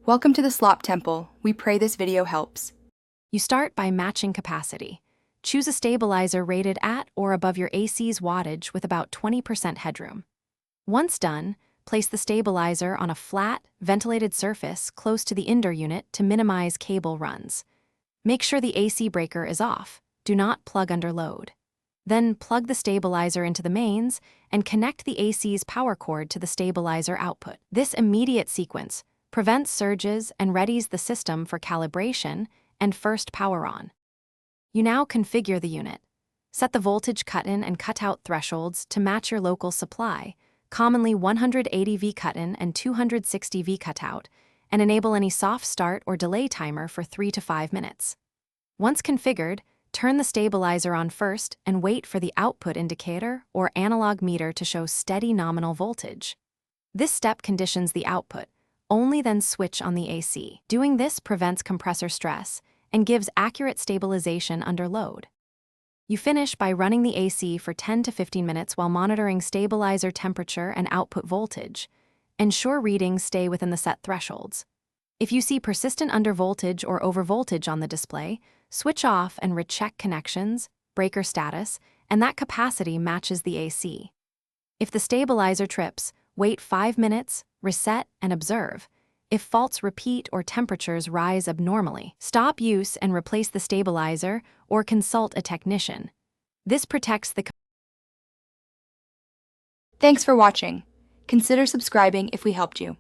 Welcome to the Slop Temple. We pray this video helps. You start by matching capacity. Choose a stabilizer rated at or above your AC's wattage with about 20% headroom. Once done, place the stabilizer on a flat, ventilated surface close to the indoor unit to minimize cable runs. Make sure the AC breaker is off. Do not plug under load. Then plug the stabilizer into the mains and connect the AC's power cord to the stabilizer output. This immediate sequence prevents surges and readies the system for calibration and first power on. You now configure the unit. Set the voltage cut-in and cut-out thresholds to match your local supply, commonly 180 V cut-in and 260 V cut-out, and enable any soft start or delay timer for 3 to 5 minutes. Once configured, turn the stabilizer on first and wait for the output indicator or analog meter to show steady nominal voltage. This step conditions the output. Only then switch on the AC. Doing this prevents compressor stress and gives accurate stabilization under load. You finish by running the AC for 10 to 15 minutes while monitoring stabilizer temperature and output voltage. Ensure readings stay within the set thresholds. If you see persistent undervoltage or overvoltage on the display, switch off and recheck connections, breaker status, and that capacity matches the AC. If the stabilizer trips, wait 5 minutes, reset, and observe. If faults repeat or temperatures rise abnormally, stop use and replace the stabilizer or consult a technician. This protects the. Thanks for watching. Consider subscribing if we helped you.